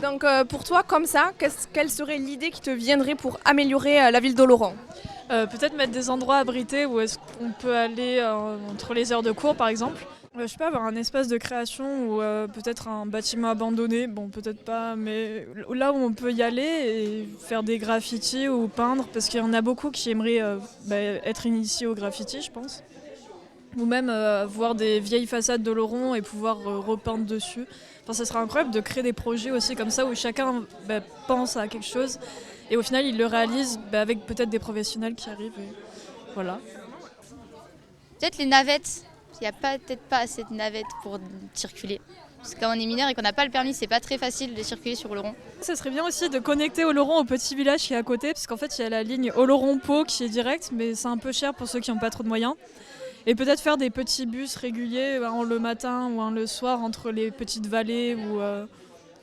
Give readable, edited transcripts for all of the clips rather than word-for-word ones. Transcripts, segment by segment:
Donc pour toi, comme ça, quelle serait l'idée qui te viendrait pour améliorer la ville d'Oloron? Peut-être mettre des endroits abrités où est-ce qu'on peut aller entre les heures de cours par exemple. Je sais pas, avoir un espace de création ou peut-être un bâtiment abandonné, bon peut-être pas, mais là où on peut y aller et faire des graffitis ou peindre, parce qu'il y en a beaucoup qui aimeraient être initiés au graffiti, je pense. Ou même voir des vieilles façades d'Oloron et pouvoir repeindre dessus. Enfin, ça serait incroyable de créer des projets aussi comme ça où chacun pense à quelque chose et au final il le réalise avec peut-être des professionnels qui arrivent. Et voilà. Peut-être les navettes. Il n'y a peut-être pas assez de navettes pour circuler. Parce que quand on est mineur et qu'on n'a pas le permis, c'est pas très facile de circuler sur Oloron. Ça serait bien aussi de connecter Oloron au petit village qui est à côté, parce qu'en fait il y a la ligne Oloron-Pau qui est directe, mais c'est un peu cher pour ceux qui n'ont pas trop de moyens. Et peut-être faire des petits bus réguliers le matin ou le soir entre les petites vallées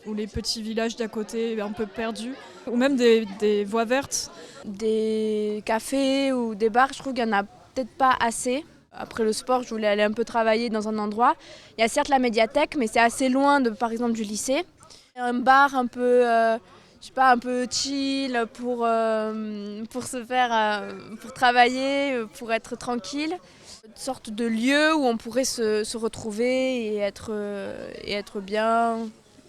ou les petits villages d'à côté un peu perdus. Ou même des voies vertes. Des cafés ou des bars, je trouve qu'il n'y en a peut-être pas assez. Après le sport, je voulais aller un peu travailler dans un endroit. Il y a certes la médiathèque, mais c'est assez loin par exemple du lycée. Un bar un peu, je sais pas, un peu chill pour se faire, pour travailler, pour être tranquille. Une sorte de lieu où on pourrait se retrouver et être bien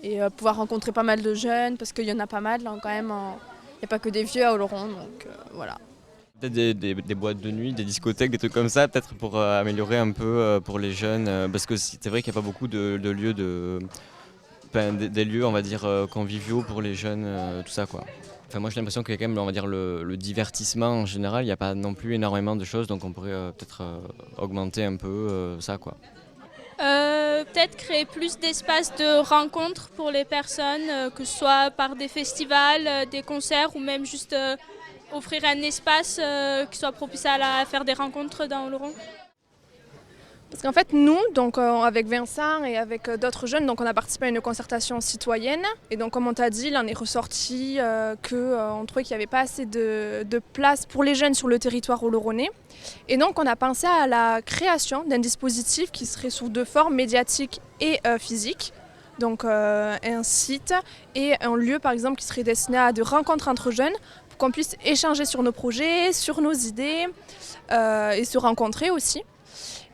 et pouvoir rencontrer pas mal de jeunes parce qu'il y en a pas mal là, quand même. Il n'y a pas que des vieux à Oloron, donc voilà. Peut-être des boîtes de nuit, des discothèques, des trucs comme ça, peut-être pour améliorer un peu pour les jeunes, parce que c'est vrai qu'il n'y a pas beaucoup de lieux, des lieux, on va dire, conviviaux pour les jeunes, tout ça quoi. Enfin, moi j'ai l'impression qu'il y a quand même, on va dire, le divertissement en général, il n'y a pas non plus énormément de choses, donc on pourrait peut-être augmenter un peu ça quoi. Peut-être créer plus d'espaces de rencontres pour les personnes, que ce soit par des festivals, des concerts ou même juste offrir un espace qui soit propice à faire des rencontres dans Oloron. Parce qu'en fait, nous, donc, avec Vincent et avec d'autres jeunes, donc, on a participé à une concertation citoyenne. Et donc, comme on t'a dit, il en est ressorti qu'on trouvait qu'il n'y avait pas assez de place pour les jeunes sur le territoire oloronnais. Et donc, on a pensé à la création d'un dispositif qui serait sous deux formes, médiatique et physique. Donc, un site et un lieu, par exemple, qui serait destiné à des rencontres entre jeunes pour qu'on puisse échanger sur nos projets, sur nos idées et se rencontrer aussi.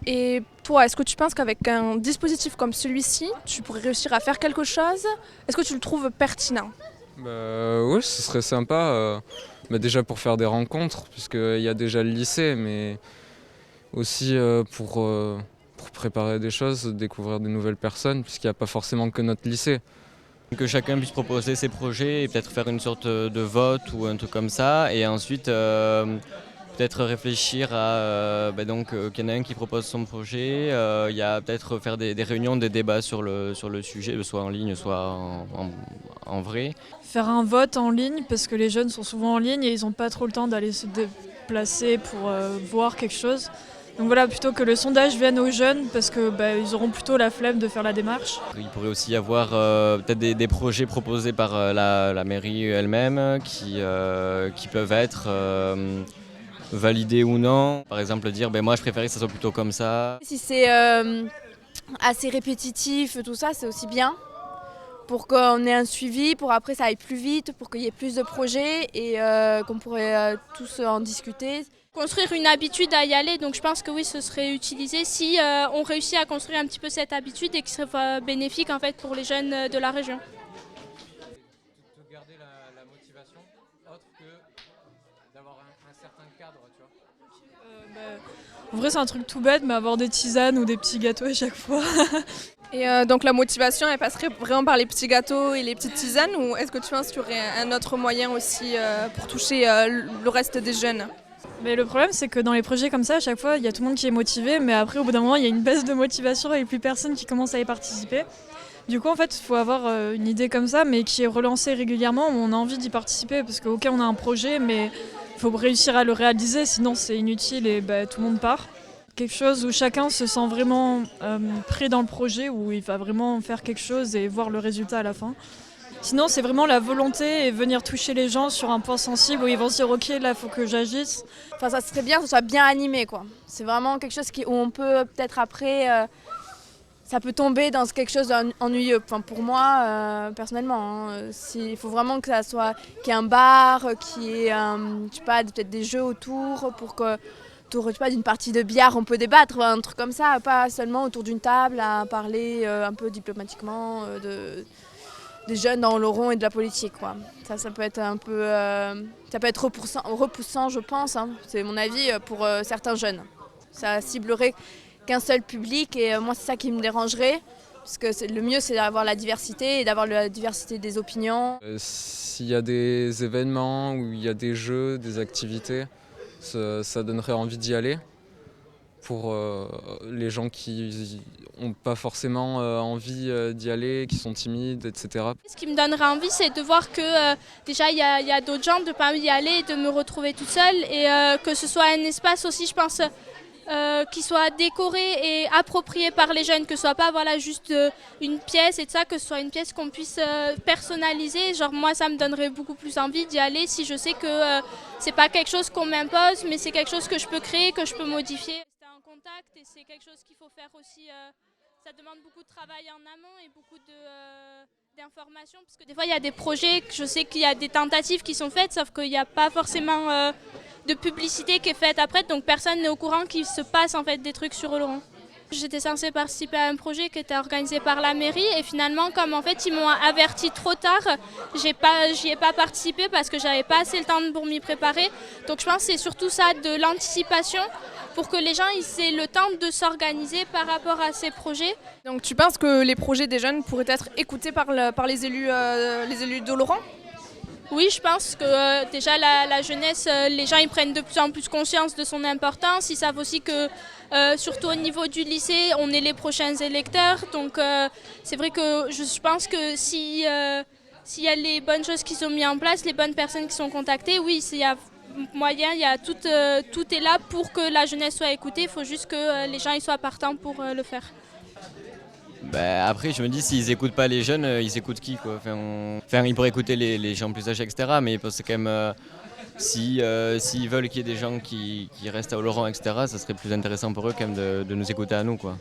Et toi, est-ce que tu penses qu'avec un dispositif comme celui-ci, tu pourrais réussir à faire quelque chose? Est-ce que tu le trouves pertinent? Oui, ce serait sympa. Déjà pour faire des rencontres, puisqu'il y a déjà le lycée, mais aussi pour préparer des choses, découvrir de nouvelles personnes, puisqu'il n'y a pas forcément que notre lycée. Que chacun puisse proposer ses projets et peut-être faire une sorte de vote ou un truc comme ça, et ensuite peut-être réfléchir à qu'il y en a un qui propose son projet, il y a peut-être faire des réunions, des débats sur le sujet, soit en ligne, soit en vrai. Faire un vote en ligne, parce que les jeunes sont souvent en ligne et ils n'ont pas trop le temps d'aller se déplacer pour voir quelque chose. Donc voilà, plutôt que le sondage vienne aux jeunes, parce que ils auront plutôt la flemme de faire la démarche. Il pourrait aussi y avoir peut-être des projets proposés par la mairie elle-même qui peuvent être validés ou non. Par exemple dire moi je préférais que ça soit plutôt comme ça. Si c'est assez répétitif, tout ça, c'est aussi bien. Pour qu'on ait un suivi, pour après ça aille plus vite, pour qu'il y ait plus de projets et qu'on pourrait tous en discuter. Construire une habitude à y aller, donc je pense que oui, ce serait utilisé si on réussit à construire un petit peu cette habitude et qui serait bénéfique en fait pour les jeunes de la région. De garder la motivation autre que d'avoir un certain cadre, tu vois. En vrai, c'est un truc tout bête, mais avoir des tisanes ou des petits gâteaux à chaque fois. Et donc la motivation, elle passerait vraiment par les petits gâteaux et les petites tisanes, ou est-ce que tu penses qu'il y aurait un autre moyen aussi pour toucher le reste des jeunes? Mais le problème, c'est que dans les projets comme ça, à chaque fois, il y a tout le monde qui est motivé, mais après, au bout d'un moment, il y a une baisse de motivation et plus personne qui commence à y participer. Du coup, en fait, il faut avoir une idée comme ça, mais qui est relancée régulièrement, où on a envie d'y participer, parce qu'ok, on a un projet, mais il faut réussir à le réaliser, sinon c'est inutile et tout le monde part. Quelque chose où chacun se sent vraiment pris dans le projet, où il va vraiment faire quelque chose et voir le résultat à la fin. Sinon, c'est vraiment la volonté et venir toucher les gens sur un point sensible où ils vont se dire « Ok, là, il faut que j'agisse ». Enfin, ça serait bien que ce soit bien animé, quoi. C'est vraiment quelque chose où on peut peut-être après, je sais pas, faire des petits groupes, des choses comme ça. Ça serait bien. Enfin, ça serait bien que ce soit bien animé, quoi. C'est vraiment quelque chose où on peut peut-être après, je sais pas, faire des petits groupes, des choses comme ça. Ça serait bien que ce soit bien animé, quoi. C'est vraiment quelque chose où on peut peut-être après, je sais pas, faire des petits groupes, des choses comme ça. Ça serait bien que ce soit bien animé, quoi. C'est vraiment quelque chose où on peut peut-être après, ça peut tomber dans quelque chose d'ennuyeux. Enfin, pour moi, personnellement, il faut vraiment que ça soit qu'il y ait un bar, qu'il y ait je sais pas, peut-être des jeux autour pour que autour, je sais pas, d'une partie de billard on peut débattre, un truc comme ça, pas seulement autour d'une table à parler un peu diplomatiquement des jeunes dans le rond et de la politique, quoi. Ça peut être un peu ça peut être repoussant, je pense, hein. C'est mon avis pour certains jeunes. Ça ciblerait qu'un seul public et moi c'est ça qui me dérangerait, parce que le mieux c'est d'avoir la diversité et d'avoir la diversité des opinions. S'il y a des événements où il y a des jeux, des activités, ça donnerait envie d'y aller pour les gens qui n'ont pas forcément envie d'y aller, qui sont timides, etc. Ce qui me donnerait envie, c'est de voir que déjà il y a d'autres gens, de ne pas y aller, de me retrouver toute seule et que ce soit un espace aussi, je pense, qui soit décoré et approprié par les jeunes, que ce soit pas voilà, juste une pièce et de ça, que ce soit une pièce qu'on puisse personnaliser. Genre moi ça me donnerait beaucoup plus envie d'y aller si je sais que c'est pas quelque chose qu'on m'impose, mais c'est quelque chose que je peux créer, que je peux modifier. Rester en contact et c'est quelque chose qu'il faut faire aussi, ça demande beaucoup de travail en amont et beaucoup d'informations, parce que des fois il y a des projets, je sais qu'il y a des tentatives qui sont faites, sauf qu'il n'y a pas forcément de publicité qui est faite après, donc personne n'est au courant qu'il se passe en fait des trucs sur Oloron. J'étais censée participer à un projet qui était organisé par la mairie et finalement comme en fait ils m'ont averti trop tard, j'y ai pas participé parce que j'avais pas assez le temps pour m'y préparer. Donc je pense que c'est surtout ça, de l'anticipation, pour que les gens ils aient le temps de s'organiser par rapport à ces projets. Donc tu penses que les projets des jeunes pourraient être écoutés par les élus d'Oloron ? Oui, je pense que déjà la jeunesse, les gens ils prennent de plus en plus conscience de son importance. Ils savent aussi que, surtout au niveau du lycée, on est les prochains électeurs. Donc c'est vrai que je pense que s'il y a les bonnes choses qui sont mises en place, les bonnes personnes qui sont contactées, oui, s'il y a moyen, tout est là pour que la jeunesse soit écoutée. Il faut juste que les gens ils soient partants pour le faire. Bah, après, je me dis, s'ils écoutent pas les jeunes, ils écoutent qui, quoi. Ils pourraient écouter les gens plus âgés, etc. Mais c'est quand même, s'ils veulent qu'il y ait des gens qui restent à Oloron, etc., ça serait plus intéressant pour eux quand même de nous écouter à nous, quoi.